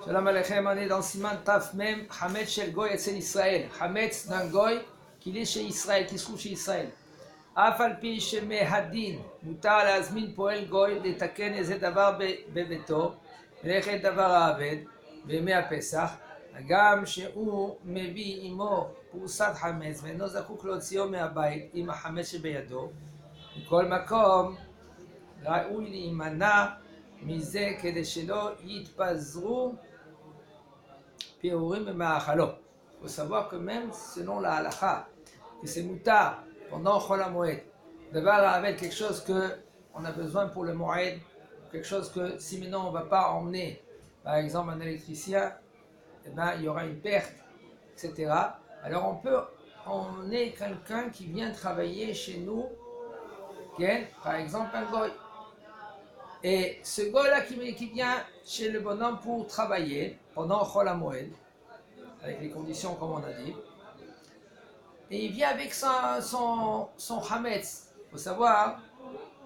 Shalom Aleichem, on est dans Siman Taf Mem, Hametz Shel Goy Etzel Israël. Hametz d'un Goy qui est chez Israël, qui se trouve chez Israël. אף על פי שמהדין מותר להזמין פועל גוי לתקן איזה דבר בביתו, מלאכת דבר העבד בימי הפסח, גם שהוא מביא עמו פרוסת חמץ ואינו זקוק להוציאו מהבית עם החמץ שבידו, מכל מקום ראוי להימנע מזה כדי שלא יתפזרו פירורים במאכלו. Il faut savoir que même selon la halakha, que c'est moutar pendant Chol HaMoed, d'avoir avec quelque chose qu'on a besoin pour le Moed, quelque chose que si maintenant on ne va pas emmener, par exemple un électricien, eh ben, il y aura une perte, etc. Alors on peut emmener quelqu'un qui vient travailler chez nous, par exemple un goy. Et ce goy-là qui vient chez le bonhomme pour travailler pendant Chol HaMoed, avec les conditions comme on a dit, et il vient avec son hametz. Il faut savoir,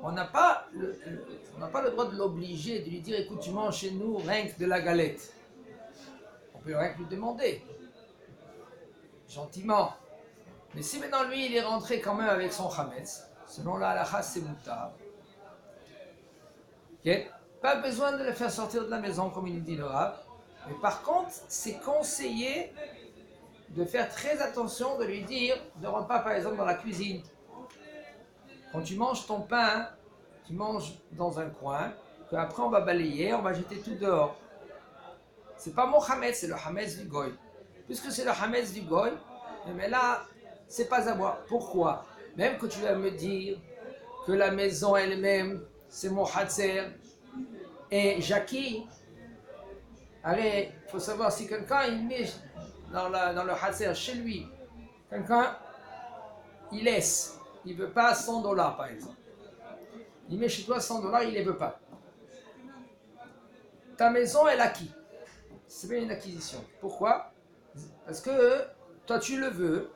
on n'a pas le droit de l'obliger, de lui dire écoute, tu manges chez nous rien que de la galette. On peut rien que lui demander, gentiment. Mais si maintenant lui il est rentré quand même avec son hametz, selon la halakha c'est moutar. Pas besoin de le faire sortir de la maison comme il dit le Rav. Mais par contre, c'est conseillé de faire très attention, de lui dire, ne rentre pas par exemple dans la cuisine. Quand tu manges ton pain, tu manges dans un coin, qu'après on va balayer, on va jeter tout dehors. C'est pas mon hametz, c'est le hametz du goy. Puisque c'est le hametz du goy, mais là, c'est pas à moi. Pourquoi? Même que tu vas me dire que la maison elle-même, c'est mon hatzer, et Jackie, allez, il faut savoir si quelqu'un il met dans le hatzer chez lui, quelqu'un il laisse, il ne veut pas $100 par exemple. Il met chez toi $100, il ne les veut pas. Ta maison elle acquis. C'est bien une acquisition. Pourquoi? Parce que toi tu le veux.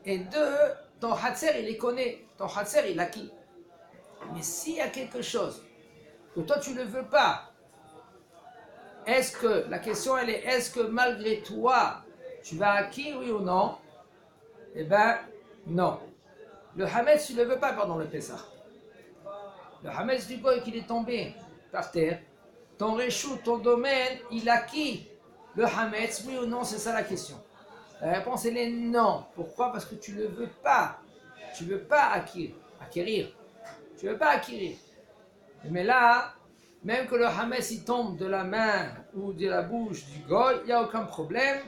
Et deux, ton hatzer il les connaît. Ton hatzer il acquis. Mais s'il y a quelque chose que toi tu ne veux pas, est-ce que, la question elle est, est-ce que malgré toi, tu vas acquis, oui ou non? Eh bien, non. Le hametz, tu ne le veux pas pendant le Pessah. Le hametz du goy qui est tombé par terre, ton réchou, ton domaine, il acquis le hametz, oui ou non? C'est ça la question. La réponse elle est non. Pourquoi? Parce que tu ne le veux pas. Tu ne veux pas acquérir. Tu ne veux pas acquérir. Mais là, même que le hametz il tombe de la main ou de la bouche du goy, il n'y a aucun problème.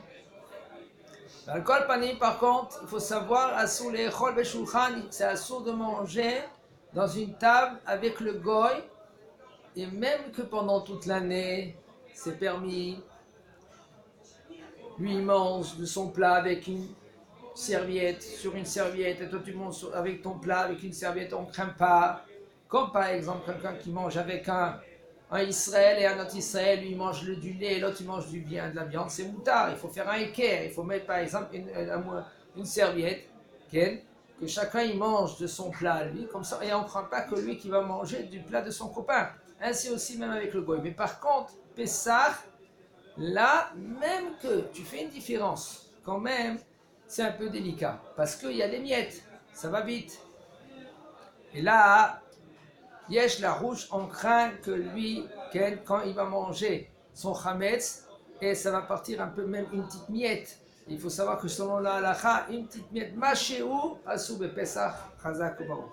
Dans le kol panim, par contre, il faut savoir, assour les chol beshulchan, c'est assour de manger dans une table avec le goy, et même que pendant toute l'année, c'est permis. Lui il mange de son plat avec une serviette, sur une serviette, et toi tu manges avec ton plat avec une serviette, on ne craint pas. Comme par exemple quelqu'un qui mange avec un Israël et un autre Israël, lui il mange du lait et l'autre il mange de la viande, c'est moutard, il faut faire un équerre, il faut mettre par exemple une serviette, que chacun il mange de son plat lui, comme ça, et on ne craint pas que lui qui va manger du plat de son copain. Ainsi aussi même avec le goy. Mais par contre, Pessah, là, même que tu fais une différence, quand même, c'est un peu délicat, parce qu'il y a des miettes, ça va vite. Et là, Yesh la rouge, on craint que lui, quand il va manger son chametz, et ça va partir un peu même une petite miette. Il faut savoir que selon la halakha, une petite miette, machéou, asou be pesach, chazak ou baruch.